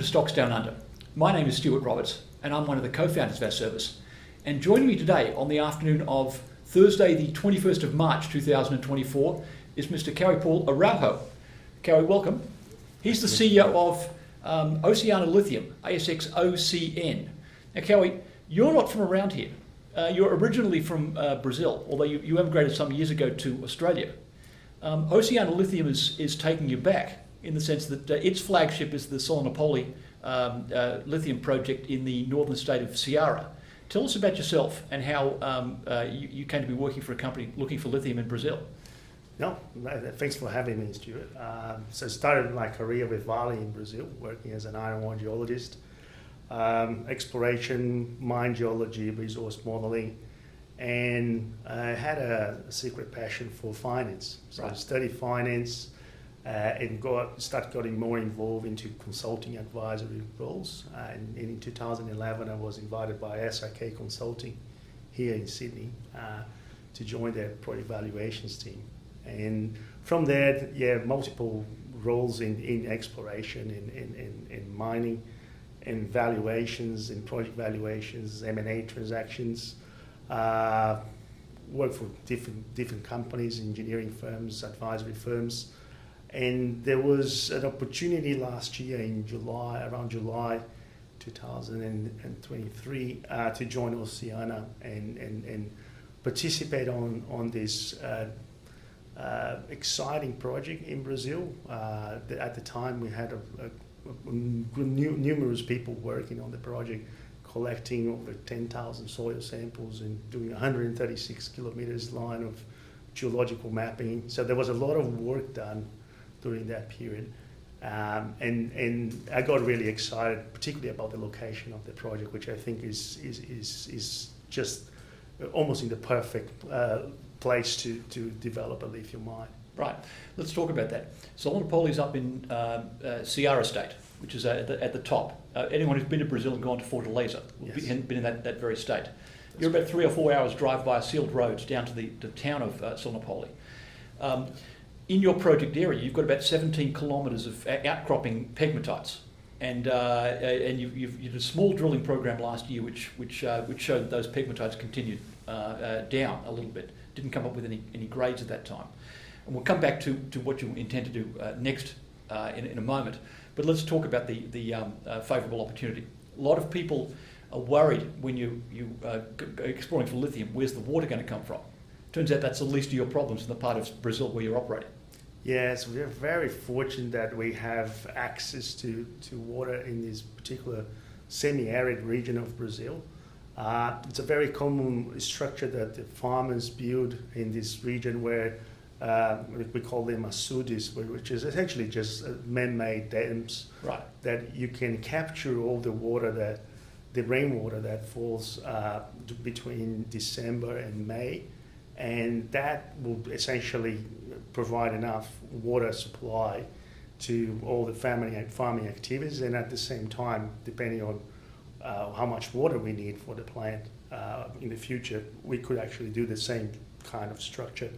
Stocks Down Under. My name is Stuart Roberts and I'm one of the co-founders of our service. And joining me today on the afternoon of Thursday the 21st of March 2024 is Mr. Caue Araujo. Caue, welcome. He's the CEO of Oceana Lithium, ASX OCN. Now Caue, you're not from around here. You're originally from Brazil, although you emigrated some years ago to Australia. Oceana Lithium is taking you back in the sense that its flagship is the Solonópole Lithium Project in the northern state of Ceará. Tell us about yourself and how you came to be working for a company looking for lithium in Brazil. No, thanks for having me, Stuart. So I started my career with Vale in Brazil, working as an iron ore geologist. Exploration, mine geology, resource modeling, and I had a secret passion for finance. So I studied finance and started getting more involved into consulting advisory roles. And in 2011, I was invited by SRK Consulting here in Sydney to join their project valuations team. And from there, multiple roles in exploration, in mining, in valuations, in project valuations, M&A transactions. Worked for different companies, engineering firms, advisory firms. And there was an opportunity last year in around July 2023, to join Oceana and participate on this exciting project in Brazil. At the time, we had numerous people working on the project, collecting over 10,000 soil samples and doing 136 kilometers line of geological mapping. So there was a lot of work done during that period. And I got really excited, particularly about the location of the project, which I think is just almost in the perfect place to develop a lithium mine. Right. Let's talk about that. Solonópole is up in Ceará state, which is at the top. Anyone who's been to Brazil and gone to Fortaleza will been in that very state. You're about 3 or 4 hours drive via sealed roads down to the town of Solonópole. In your project area, you've got about 17 kilometres of outcropping pegmatites, and you did a small drilling program last year, which showed that those pegmatites continued down a little bit. Didn't come up with any grades at that time. And we'll come back to what you intend to do next in a moment. But let's talk about the favourable opportunity. A lot of people are worried when you go exploring for lithium, where's the water going to come from? Turns out that's the least of your problems in the part of Brazil where you're operating. Yes, we're very fortunate that we have access to water in this particular semi-arid region of Brazil. It's a very common structure that the farmers build in this region where we call them açudes, which is essentially just man-made dams that you can capture all the water, the rainwater that falls between December and May, and that will essentially provide enough water supply to all the farming activities, and at the same time, depending on how much water we need for the plant in the future, we could actually do the same kind of structure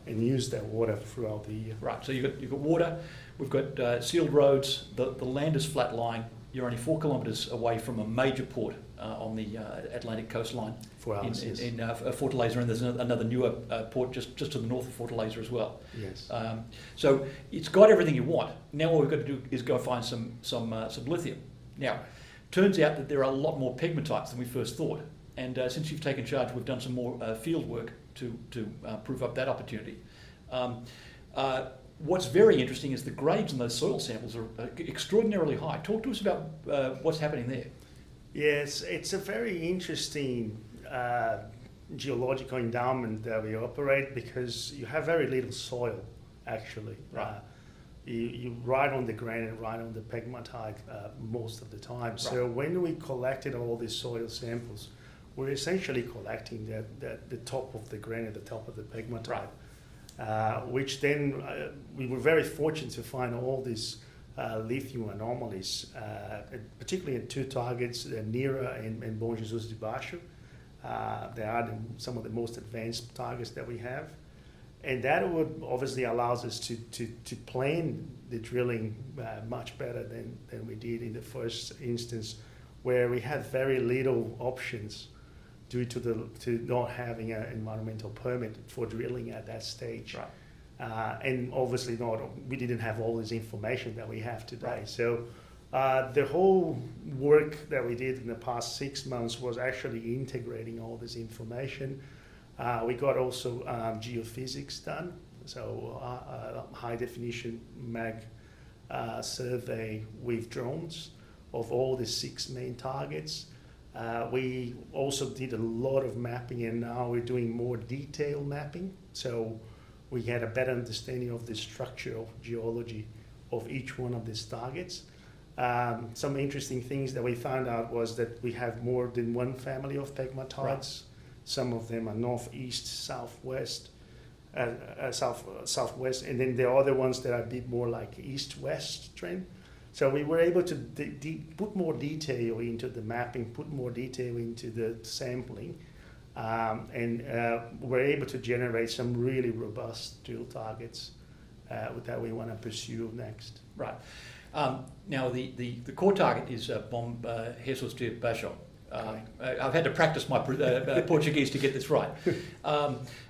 and use that water throughout the year. Right, so you've got water, we've got sealed roads, the land is flat lying, you're only 4 kilometres away from a major port on the Atlantic coastline in Fortaleza, and there's another newer port just to the north of Fortaleza as well. Yes. So it's got everything you want. Now what we've got to do is go find some lithium. Now, turns out that there are a lot more pegmatites than we first thought, and since you've taken charge, we've done some more field work to prove up that opportunity. What's very interesting is the grades in those soil samples are extraordinarily high. Talk to us about what's happening there. Yes, it's a very interesting geological endowment that we operate because you have very little soil, actually. You right on the granite, right on the pegmatite most of the time. So when we collected all these soil samples, we're essentially collecting the top of the granite, the top of the pegmatite, which then we were very fortunate to find all these lithium anomalies, particularly in 2 targets, Nira and Bom Jesus de Baixo. They are some of the most advanced targets that we have. And that would obviously allows us to plan the drilling much better than we did in the first instance, where we had very little options due to not having an environmental permit for drilling at that stage. Right. And obviously we didn't have all this information that we have today. Right. So the whole work that we did in the past 6 months was actually integrating all this information. We got also geophysics done, so high definition mag survey with drones of all the 6 main targets. We also did a lot of mapping, and now we're doing more detailed mapping. So we had a better understanding of the structural geology of each one of these targets. Some interesting things that we found out was that we have more than one family of pegmatites. Right. Some of them are northeast, southwest, southwest, and then the other ones that are a bit more like east-west trend. So we were able to put more detail into the mapping, put more detail into the sampling, and we're able to generate some really robust drill targets that we want to pursue next. Right. Now, the core target is Bom Jesus de Baixo. I've had to practice my Portuguese to get this right.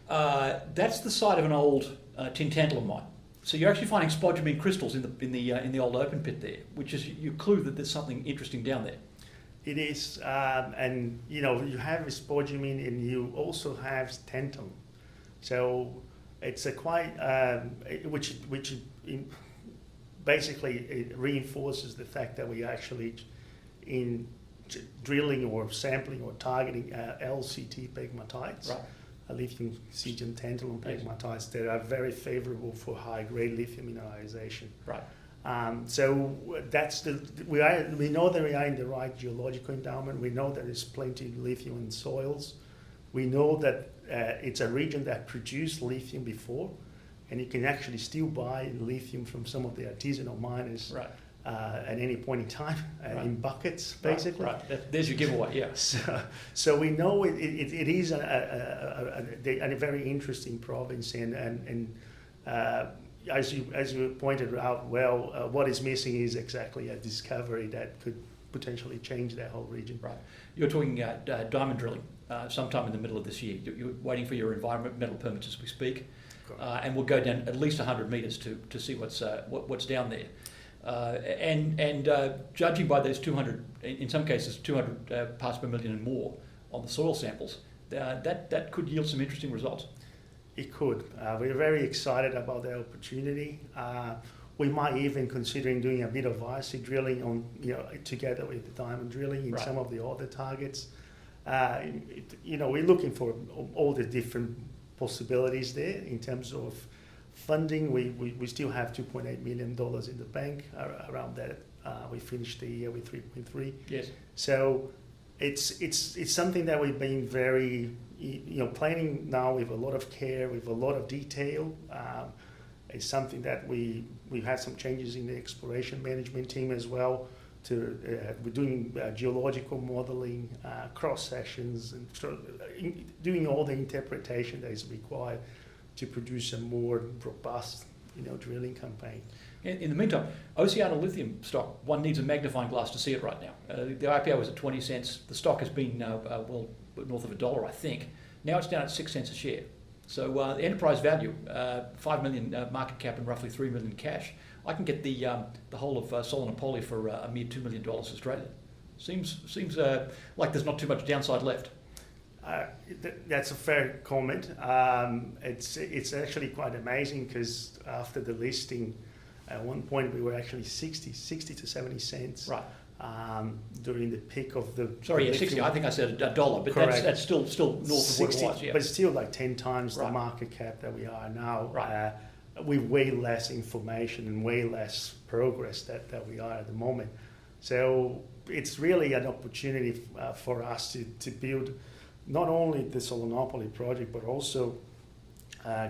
That's the site of an old tin tantalum mine. So you're actually finding spodumene crystals in the old open pit there, which is your clue that there's something interesting down there. It is, and you have spodumene and you also have tantalum. So it's a quite which basically it reinforces the fact that we actually in drilling or sampling or targeting LCT pegmatites, right. Lithium cesium tantalum pegmatites that are very favorable for high-grade lithium mineralization. Right. So that's we know that we are in the right geological endowment. We know that there's plenty of lithium in soils. We know that it's a region that produced lithium before, and you can actually still buy lithium from some of the artisanal miners. Right. At any point in time, right. in buckets, basically. Right. There's your giveaway, yeah. So we know it is a very interesting province, and as you pointed out well, what is missing is exactly a discovery that could potentially change that whole region. Right. You're talking diamond drilling sometime in the middle of this year. You're waiting for your environmental permits as we speak, and we'll go down at least 100 metres to see what's down there. And judging by those 200, in some cases 200 parts per million and more on the soil samples, that could yield some interesting results. It could. We're very excited about the opportunity. We might even considering doing a bit of IC drilling on, together with the diamond drilling in right. some of the other targets. We're looking for all the different possibilities there in terms of funding. We still have $2.8 million in the bank around that. We finished the year with 3.3. Yes. So it's something that we've been very planning now with a lot of care, with a lot of detail. It's something that we've had some changes in the exploration management team as well. We're doing geological modeling, cross sections, and doing all the interpretation that is required to produce a more robust, drilling campaign. In the meantime, Oceana Lithium stock, one needs a magnifying glass to see it right now. The IPO was at 20 cents. The stock has been north of $1, I think. Now it's down at 6 cents a share. So the enterprise value, 5 million market cap and roughly 3 million cash. I can get the whole of Solonópole for a mere $2 million Australian. Seems like there's not too much downside left. That's a fair comment. It's actually quite amazing because after the listing, at one point we were actually 60 to 70 cents. Right. During the peak of the... Sorry, 60. I think I said $1, but that's still north 60, of what it was. Yeah. But still like 10 times right. the market cap that we are now. Right. With way less information and way less progress that we are at the moment. So it's really an opportunity for us to build not only the Solonópole project, but also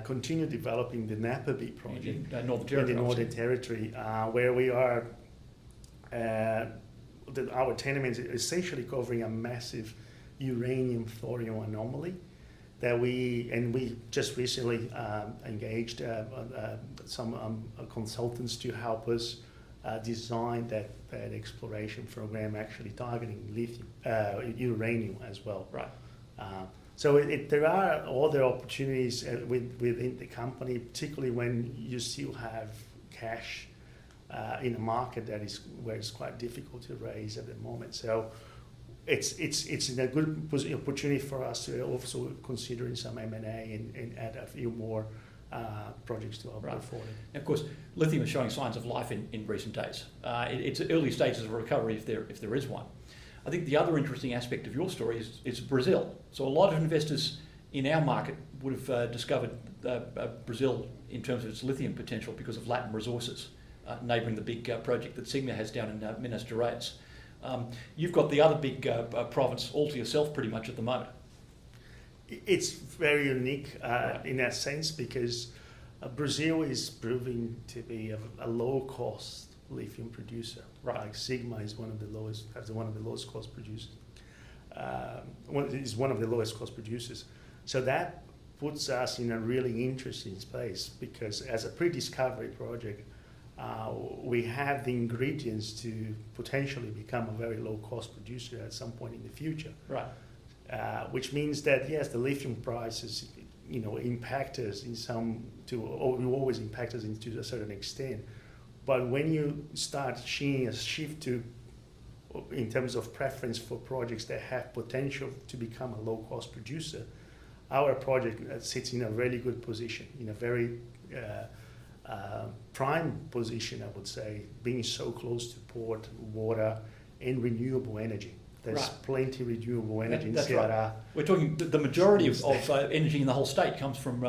continue developing the Napa B project in the Northern Territory, where we are, our tenement is essentially covering a massive uranium thorium anomaly. that we just recently engaged some consultants to help us design that exploration program, actually targeting lithium, uranium as well. Right. So there are other opportunities within the company, particularly when you still have cash in a market where it's quite difficult to raise at the moment. So it's a good opportunity for us to also consider some M&A and add a few more projects to our portfolio. And of course, lithium is showing signs of life in recent days. It's early stages of recovery if there is one. I think the other interesting aspect of your story is Brazil. So a lot of investors in our market would have discovered Brazil in terms of its lithium potential because of Latin resources, neighbouring the big project that Sigma has down in Minas Gerais. You've got the other big province all to yourself pretty much at the moment. It's very unique in that sense because Brazil is proving to be a low-cost lithium producer. Right. Like Sigma is one of the lowest cost producers. Is one of the lowest cost producers. So that puts us in a really interesting space because as a pre-discovery project, we have the ingredients to potentially become a very low cost producer at some point in the future. Right. Which means that yes, the lithium prices, impact us will always impact us to a certain extent. But when you start seeing a shift in terms of preference for projects that have potential to become a low-cost producer, our project sits in a really good position, in a very prime position, I would say, being so close to port, water, and renewable energy. There's plenty of renewable energy in Ceará. Right. We're talking the majority of energy in the whole state comes from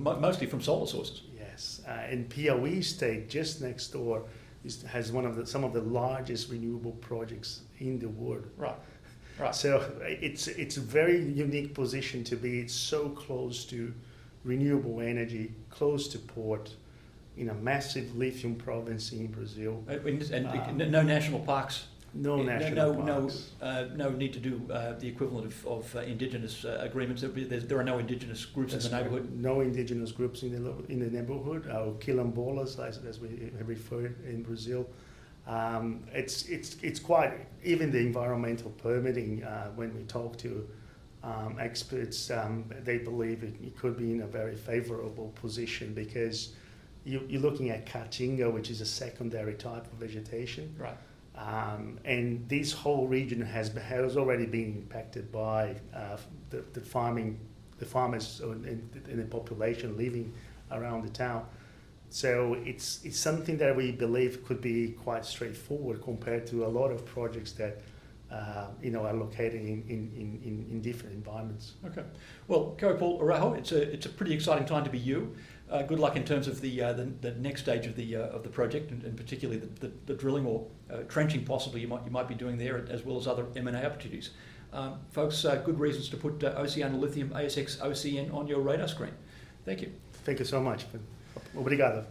mostly from solar sources. Yes, and Piauí State, just next door, has some of the largest renewable projects in the world. Right. Right. So it's a very unique position to be so close to renewable energy, close to port, in a massive lithium province in Brazil. And no national parks. No national parks. No need to do the equivalent of indigenous agreements. There are no indigenous groups in the neighbourhood. No indigenous groups in the neighbourhood. Our quilombolas, as we refer it in Brazil. It's quite, even the environmental permitting. When we talk to experts, they believe it could be in a very favourable position because you're looking at caatinga, which is a secondary type of vegetation. Right. And this whole region has already been impacted by the farmers and the population living around the town. So it's something that we believe could be quite straightforward compared to a lot of projects that are located in different environments. Okay. Well, Caue Araujo, it's a pretty exciting time to be you. Good luck in terms of the next stage of the project, and particularly the drilling or trenching possibly you might be doing there, as well as other M&A opportunities. Folks, good reasons to put Oceana Lithium ASX OCN on your radar screen. Thank you. Thank you so much. Obrigado.